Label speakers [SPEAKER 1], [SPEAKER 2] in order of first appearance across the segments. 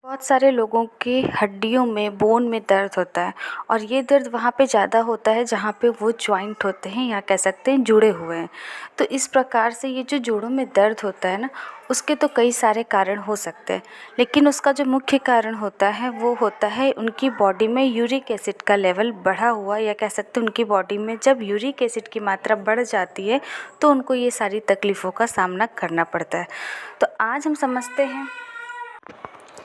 [SPEAKER 1] बहुत सारे लोगों की हड्डियों में बोन में दर्द होता है और ये दर्द वहाँ पे ज़्यादा होता है जहाँ पे वो जॉइंट होते हैं या कह सकते हैं जुड़े हुए हैं। तो इस प्रकार से ये जो जोड़ों में दर्द होता है ना, उसके तो कई सारे कारण हो सकते हैं, लेकिन उसका जो मुख्य कारण होता है वो होता है उनकी बॉडी में यूरिक एसिड का लेवल बढ़ा हुआ, या कह सकते हैं उनकी बॉडी में जब यूरिक एसिड की मात्रा बढ़ जाती है तो उनको ये सारी तकलीफ़ों का सामना करना पड़ता है। तो आज हम समझते हैं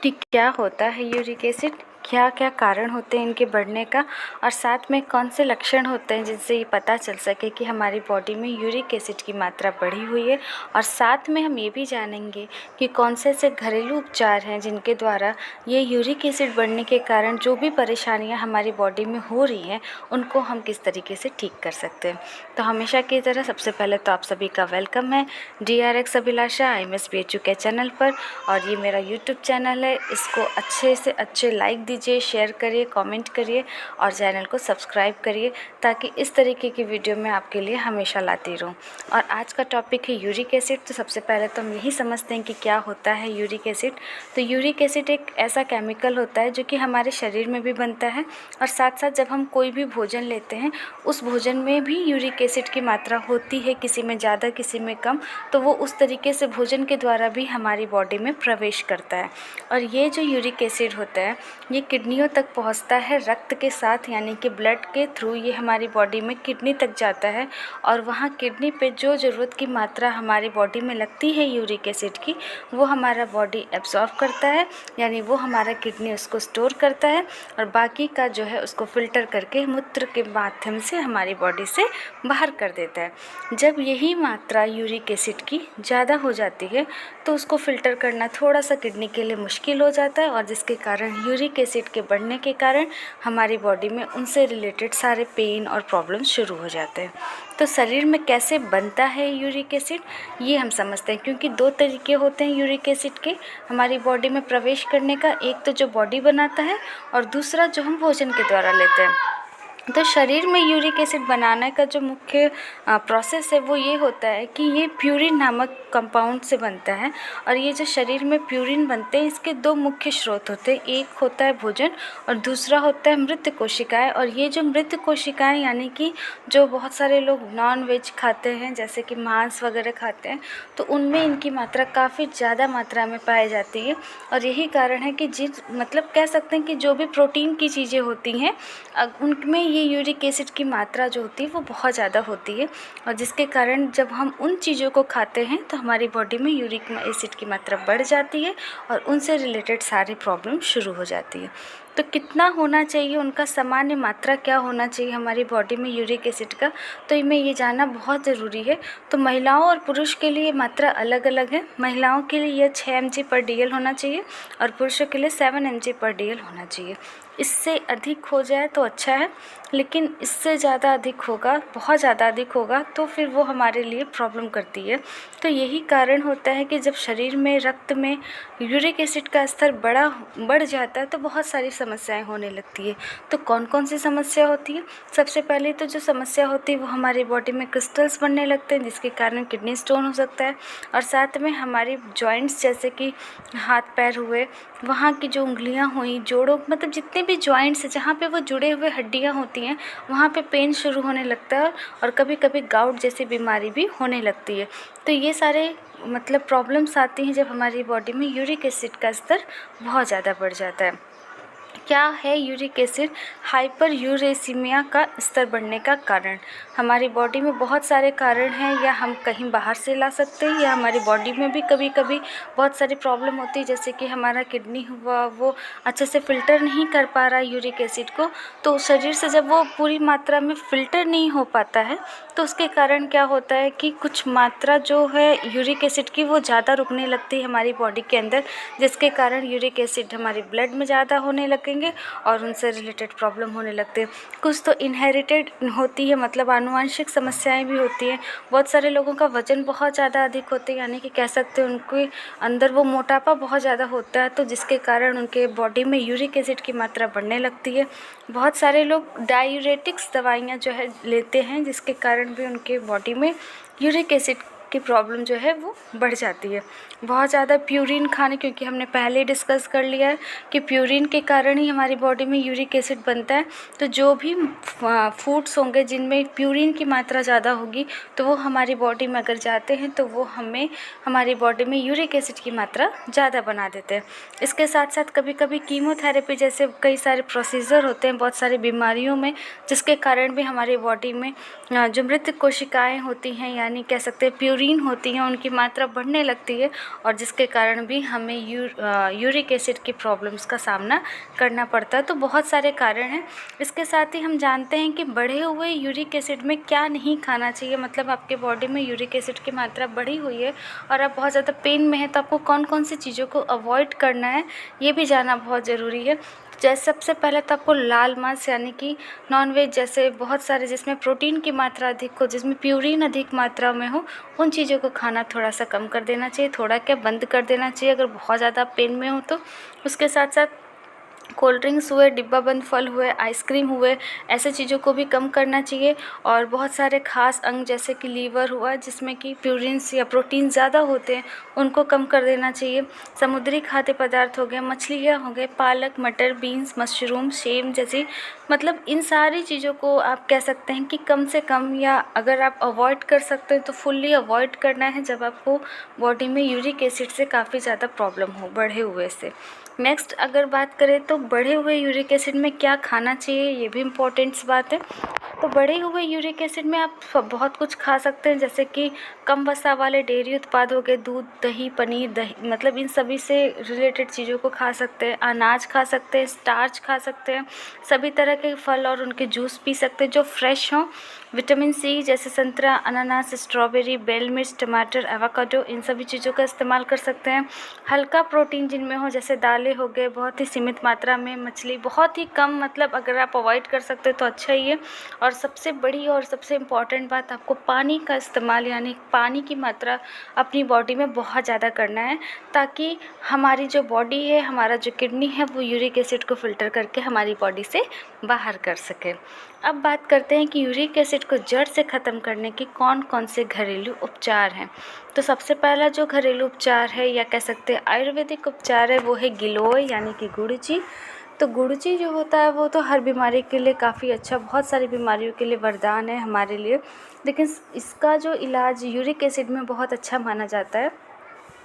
[SPEAKER 1] कि क्या होता है यूरिक एसिड, क्या क्या कारण होते हैं इनके बढ़ने का, और साथ में कौन से लक्षण होते हैं जिनसे ये पता चल सके कि हमारी बॉडी में यूरिक एसिड की मात्रा बढ़ी हुई है। और साथ में हम ये भी जानेंगे कि कौन से ऐसे घरेलू उपचार हैं जिनके द्वारा ये यूरिक एसिड बढ़ने के कारण जो भी परेशानियां हमारी बॉडी में हो रही हैं उनको हम किस तरीके से ठीक कर सकते हैं। तो हमेशा की तरह सबसे पहले तो आप सभी का वेलकम है DRX अभिलाषा IMSBHU के चैनल पर। और ये मेरा यूट्यूब चैनल है, इसको अच्छे से अच्छे लाइक दीजिए, शेयर करिए, कमेंट करिए और चैनल को सब्सक्राइब करिए ताकि इस तरीके की वीडियो मैं आपके लिए हमेशा लाती रहूं। और आज का टॉपिक है यूरिक एसिड। तो सबसे पहले तो हम यही समझते हैं कि क्या होता है यूरिक एसिड। तो यूरिक एसिड एक ऐसा केमिकल होता है जो कि हमारे शरीर में भी बनता है, और साथ साथ जब हम कोई भी भोजन लेते हैं उस भोजन में भी यूरिक एसिड की मात्रा होती है, किसी में ज़्यादा किसी में कम। तो वो उस तरीके से भोजन के द्वारा भी हमारी बॉडी में प्रवेश करता है। और ये जो यूरिक एसिड होता है ये किडनियों तक पहुंचता है रक्त के साथ, यानी कि ब्लड के थ्रू ये हमारी बॉडी में किडनी तक जाता है। और वहाँ किडनी पे जो ज़रूरत की मात्रा हमारी बॉडी में लगती है यूरिक एसिड की, वो हमारा बॉडी एब्जॉर्ब करता है, यानी वो हमारा किडनी उसको स्टोर करता है और बाकी का जो है उसको फ़िल्टर करके मूत्र के माध्यम से हमारी बॉडी से बाहर कर देता है। जब यही मात्रा यूरिक एसिड की ज़्यादा हो जाती है तो उसको फ़िल्टर करना थोड़ा सा किडनी के लिए मुश्किल हो जाता है, और जिसके कारण यूरिक एसिड के बढ़ने के कारण हमारी बॉडी में उनसे रिलेटेड सारे पेन और प्रॉब्लम शुरू हो जाते हैं। तो शरीर में कैसे बनता है यूरिक एसिड ये हम समझते हैं, क्योंकि दो तरीके होते हैं यूरिक एसिड के हमारी बॉडी में प्रवेश करने का। एक तो जो बॉडी बनाता है और दूसरा जो हम भोजन के द्वारा लेते हैं। तो शरीर में यूरिक एसिड बनाने का जो मुख्य प्रोसेस है वो ये होता है कि ये प्यूरिन नामक कंपाउंड से बनता है। और ये जो शरीर में प्यूरिन बनते हैं इसके दो मुख्य स्रोत होते हैं, एक होता है भोजन और दूसरा होता है मृत कोशिकाएं। और ये जो मृत कोशिकाएं यानी कि जो बहुत सारे लोग नॉन वेज खाते हैं, जैसे कि मांस वगैरह खाते हैं, तो उनमें इनकी मात्रा काफ़ी ज़्यादा मात्रा में पाई जाती है। और यही कारण है कि मतलब कह सकते हैं कि जो भी प्रोटीन की चीज़ें होती हैं उनमें ये यूरिक एसिड की मात्रा जो होती है वो बहुत ज़्यादा होती है। और जिसके कारण जब हम उन चीज़ों को खाते हैं तो हमारी बॉडी में यूरिक एसिड की मात्रा बढ़ जाती है और उनसे रिलेटेड सारी प्रॉब्लम शुरू हो जाती है। तो कितना होना चाहिए, उनका सामान्य मात्रा क्या होना चाहिए हमारी बॉडी में यूरिक एसिड का, तो इनमें ये जानना बहुत ज़रूरी है। तो महिलाओं और पुरुष के लिए मात्रा अलग अलग है। महिलाओं के लिए यह 6 mg/dl होना चाहिए और पुरुषों के लिए 7 mg/dl होना चाहिए। इससे अधिक हो जाए तो अच्छा है, लेकिन इससे ज़्यादा अधिक होगा, बहुत ज़्यादा अधिक होगा तो फिर वो हमारे लिए प्रॉब्लम करती है। तो यही कारण होता है कि जब शरीर में रक्त में यूरिक एसिड का स्तर बढ़ जाता है तो बहुत सारी समस्याएं होने लगती है। तो कौन कौन सी समस्या होती है? सबसे पहले तो जो समस्या होती है वो हमारी बॉडी में क्रिस्टल्स बनने लगते हैं, जिसके कारण किडनी स्टोन हो सकता है। और साथ में हमारी जॉइंट्स जैसे कि हाथ पैर हुए, वहाँ की जो उंगलियाँ हुई, जोड़ों, मतलब जितने भी जॉइंट्स हैं जहाँ पे वो जुड़े हुए हड्डियाँ होती हैं वहाँ पे पेन शुरू होने लगता है और कभी कभी गाउट जैसी बीमारी भी होने लगती है। तो ये सारे मतलब प्रॉब्लम्स आती हैं जब हमारी बॉडी में यूरिक एसिड का स्तर बहुत ज़्यादा बढ़ जाता है। क्या है यूरिक एसिड? हाइपर यूरेसीमिया का स्तर बढ़ने का कारण। हमारी बॉडी में बहुत सारे कारण हैं, या हम कहीं बाहर से ला सकते हैं या हमारी बॉडी में भी कभी कभी बहुत सारी प्रॉब्लम होती है, जैसे कि हमारा किडनी हुआ वो अच्छे से फ़िल्टर नहीं कर पा रहा यूरिक एसिड को। तो शरीर से जब वो पूरी मात्रा में फ़िल्टर नहीं हो पाता है तो उसके कारण क्या होता है कि कुछ मात्रा जो है यूरिक एसिड की वो ज़्यादा रुकने लगती है हमारी बॉडी के अंदर, जिसके कारण यूरिक एसिड हमारी ब्लड में ज़्यादा होने लगेंगे और उनसे रिलेटेड प्रॉब्लम होने लगते हैं। कुछ तो इनहेरिटेड होती है, मतलब आनुवंशिक समस्याएं भी होती हैं। बहुत सारे लोगों का वज़न बहुत ज़्यादा अधिक होता है, यानी कि कह सकते हैं उनके अंदर वो मोटापा बहुत ज़्यादा होता है, तो जिसके कारण उनके बॉडी में यूरिक एसिड की मात्रा बढ़ने लगती है। बहुत सारे लोग डायूरेटिक्स दवाइयाँ जो है लेते हैं, जिसके कारण भी उनके बॉडी में यूरिक एसिड आपकी प्रॉब्लम जो है वो बढ़ जाती है। बहुत ज़्यादा प्यूरिन खाने, क्योंकि हमने पहले डिस्कस कर लिया है कि प्यूरिन के कारण ही हमारी बॉडी में यूरिक एसिड बनता है। तो जो भी फूड्स होंगे जिनमें प्यूरिन की मात्रा ज़्यादा होगी तो वो हमारी बॉडी में अगर जाते हैं तो वो हमारी बॉडी में यूरिक एसिड की मात्रा ज़्यादा बना देते हैं। इसके साथ साथ कभी कभी कीमोथेरेपी जैसे कई सारे प्रोसीजर होते हैं बहुत सारी बीमारियों में, जिसके कारण भी हमारी बॉडी में जो मृत कोशिकाएँ होती हैं, यानी कह सकते हैं प्यूरिन होती हैं, उनकी मात्रा बढ़ने लगती है और जिसके कारण भी हमें यूरिक एसिड की प्रॉब्लम्स का सामना करना पड़ता है। तो बहुत सारे कारण हैं। इसके साथ ही हम जानते हैं कि बढ़े हुए यूरिक एसिड में क्या नहीं खाना चाहिए। मतलब आपके बॉडी में यूरिक एसिड की मात्रा बढ़ी हुई है और आप बहुत ज़्यादा पेन में हैं, तो आपको कौन कौन सी चीज़ों को अवॉइड करना है ये भी जानना बहुत ज़रूरी है। जैसे सबसे पहले तो आपको लाल मांस यानी कि नॉनवेज जैसे बहुत सारे जिसमें प्रोटीन की मात्रा अधिक हो, जिसमें प्यूरिन अधिक मात्रा में हो, उन चीज़ों को खाना थोड़ा सा कम कर देना चाहिए, थोड़ा क्या बंद कर देना चाहिए अगर बहुत ज़्यादा पेन में हो तो। उसके साथ साथ कोल्ड ड्रिंक्स हुए, डिब्बा बंद फल हुए, आइसक्रीम हुए, ऐसे चीज़ों को भी कम करना चाहिए। और बहुत सारे खास अंग जैसे कि लीवर हुआ जिसमें कि प्यूरिन्स या प्रोटीन ज़्यादा होते हैं, उनको कम कर देना चाहिए। समुद्री खाद्य पदार्थ हो गए, मछलियाँ हो गए, पालक, मटर, बीन्स, मशरूम, सेम जैसी, मतलब इन सारी चीज़ों को आप कह सकते हैं कि कम से कम, या अगर आप अवॉइड कर सकते हैं तो फुल्ली अवॉइड करना है जब आपको बॉडी में यूरिक एसिड से काफ़ी ज़्यादा प्रॉब्लम हो बढ़े हुए से। नेक्स्ट अगर बात करें तो बढ़े हुए यूरिक एसिड में क्या खाना चाहिए, ये भी इम्पोर्टेंट्स बात है। तो बढ़े हुए यूरिक एसिड में आप बहुत कुछ खा सकते हैं, जैसे कि कम वसा वाले डेयरी उत्पाद हो गए, दूध, दही, पनीर, दही, मतलब इन सभी से रिलेटेड चीज़ों को खा सकते हैं। अनाज खा सकते हैं, स्टार्च खा सकते हैं, सभी तरह के फल और उनके जूस पी सकते हैं जो फ्रेश हों। विटामिन सी जैसे संतरा, अनानास, स्ट्रॉबेरी, बेल मिर्च, टमाटर, एवोकाडो, इन सभी चीज़ों का इस्तेमाल कर सकते हैं। हल्का प्रोटीन जिनमें हो जैसे दालें हो गए, बहुत ही सीमित मात्रा में, मछली बहुत ही कम, मतलब अगर आप अवॉइड कर सकते हैं तो अच्छा ही है। और सबसे बड़ी और सबसे इम्पॉर्टेंट बात, आपको पानी का इस्तेमाल यानी पानी की मात्रा अपनी बॉडी में बहुत ज़्यादा करना है, ताकि हमारी जो बॉडी है, हमारा जो किडनी है, वो यूरिक एसिड को फ़िल्टर करके हमारी बॉडी से बाहर कर सके। अब बात करते हैं कि यूरिक एसिड को जड़ से ख़त्म करने के कौन कौन से घरेलू उपचार हैं। तो सबसे पहला जो घरेलू उपचार है या कह सकते हैं आयुर्वेदिक उपचार है, वो है गिलोय यानी कि गुड़ची। तो गुड़ची जो होता है वो तो हर बीमारी के लिए काफ़ी अच्छा, बहुत सारी बीमारियों के लिए वरदान है हमारे लिए, लेकिन इसका जो इलाज यूरिक एसिड में बहुत अच्छा माना जाता है।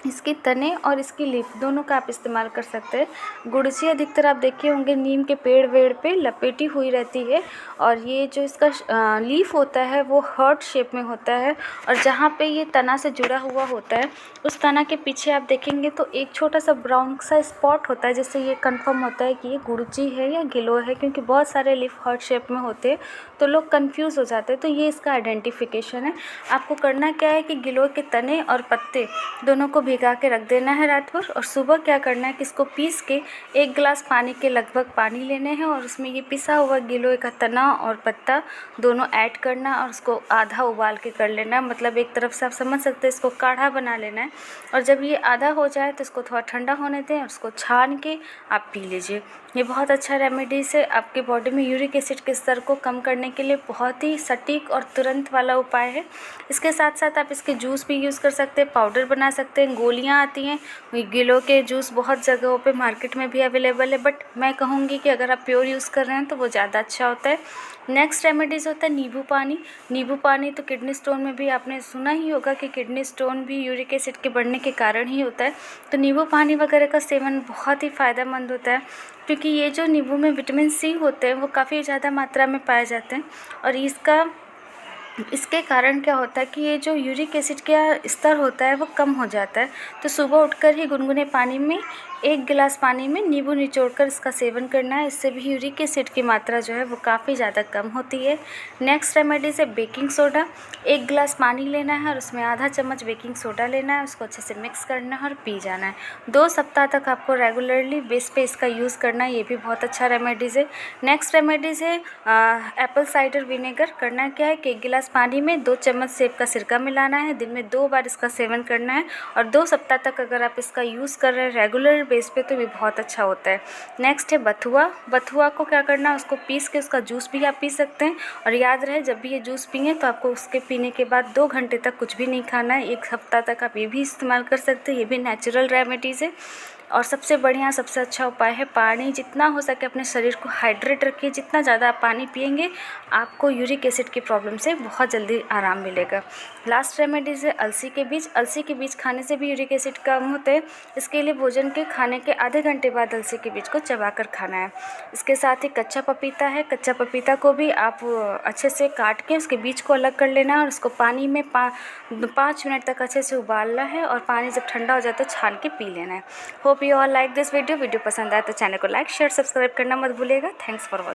[SPEAKER 1] इसके तने और इसकी लीफ दोनों का आप इस्तेमाल कर सकते हैं। गुड़ची अधिकतर आप देखे होंगे नीम के पेड़ वेड़ पे लपेटी हुई रहती है, और ये जो इसका लीफ होता है वो हार्ट शेप में होता है, और जहाँ पे ये तना से जुड़ा हुआ होता है उस तना के पीछे आप देखेंगे तो एक छोटा सा ब्राउन सा स्पॉट होता है, जिससे ये कंफर्म होता है कि ये गुड़ची है या गिलोय है, क्योंकि बहुत सारे लीफ हार्ट शेप में होते हैं तो लोग कंफ्यूज हो जाते हैं। तो ये इसका आइडेंटिफिकेशन है। आपको करना क्या है कि गिलोय के तने और पत्ते दोनों को भिगा के रख देना है रात भर, और सुबह क्या करना है कि इसको पीस के 1 गिलास पानी के लगभग पानी लेने हैं, और उसमें ये पिसा हुआ गिलोय का तना और पत्ता दोनों ऐड करना और उसको आधा उबाल के कर लेना है। मतलब एक तरफ से आप समझ सकते हैं इसको काढ़ा बना लेना है, और जब ये आधा हो जाए तो इसको थोड़ा ठंडा होने दें और उसको छान के आप पी लीजिए। ये बहुत अच्छा रेमेडीज़ है, आपके बॉडी में यूरिक एसिड के स्तर को कम करने के लिए बहुत ही सटीक और तुरंत वाला उपाय है। इसके साथ साथ आप इसके जूस भी यूज़ कर सकते हैं, पाउडर बना सकते हैं, गोलियां आती हैं, गिलो के जूस बहुत जगहों पे मार्केट में भी अवेलेबल है, बट मैं कहूँगी कि अगर आप प्योर यूज़ कर रहे हैं तो वो ज़्यादा अच्छा होता है। नेक्स्ट रेमेडीज़ होता है नींबू पानी। नींबू पानी तो किडनी स्टोन में भी आपने सुना ही होगा कि किडनी स्टोन भी यूरिक एसिड के बढ़ने के कारण ही होता है। तो नींबू पानी वगैरह का सेवन बहुत ही फ़ायदेमंद होता है, क्योंकि ये जो नींबू में विटामिन सी होते हैं वो काफ़ी ज़्यादा मात्रा में पाए जाते हैं, और इसके कारण क्या होता है कि ये जो यूरिक एसिड का स्तर होता है वो कम हो जाता है। तो सुबह उठकर ही गुनगुने पानी में 1 गिलास पानी में नींबू निचोड़कर इसका सेवन करना है। इससे भी यूरिक एसिड की मात्रा जो है वो काफ़ी ज़्यादा कम होती है। नेक्स्ट रेमेडीज़ है बेकिंग सोडा। 1 गिलास पानी लेना है और उसमें आधा चम्मच बेकिंग सोडा लेना है, उसको अच्छे से मिक्स करना है और पी जाना है। 2 सप्ताह तक आपको रेगुलरली बेस पे इसका यूज़ करना है, ये भी बहुत अच्छा रेमेडीज़ है। नेक्स्ट रेमेडीज़ है एप्पल साइडर विनेगर। करना क्या है कि 1 गिलास पानी में 2 चम्मच सेब का सिरका मिलाना है, दिन में 2 बार इसका सेवन करना है, और 2 सप्ताह तक अगर आप इसका यूज़ कर रहे हैं रेगुलर बेस पे तो ये बहुत अच्छा होता है। नेक्स्ट है बथुआ। बथुआ को क्या करना है, उसको पीस के उसका जूस भी आप पी सकते हैं। और याद रहे जब भी ये जूस पिएं तो आपको उसके पीने के बाद 2 घंटे तक कुछ भी नहीं खाना है। 1 हफ्ता तक आप ये भी इस्तेमाल कर सकते हैं। ये भी नेचुरल रेमेडीज़ है। और सबसे बढ़िया सबसे अच्छा उपाय है पानी। जितना हो सके अपने शरीर को हाइड्रेट रखिए। जितना ज़्यादा आप पानी पिएंगे आपको यूरिक एसिड की प्रॉब्लम से बहुत जल्दी आराम मिलेगा। लास्ट रेमेडीज़ है अलसी के बीज। अलसी के बीज खाने से भी यूरिक एसिड कम होते हैं। इसके लिए भोजन के खाने के आधे घंटे बाद अलसी के बीज को चबाकर खाना है। इसके साथ ही कच्चा पपीता है। कच्चा पपीता को भी आप अच्छे से काट के उसके बीज को अलग कर लेना है और उसको पानी में 5 मिनट तक अच्छे से उबालना है और पानी जब ठंडा हो जाए तो छान के पी लेना है। Hope you all like this video. Video पसंद आए तो चैनल को लाइक शेयर सब्सक्राइब करना मत भूलिएगा। Thanks for watching.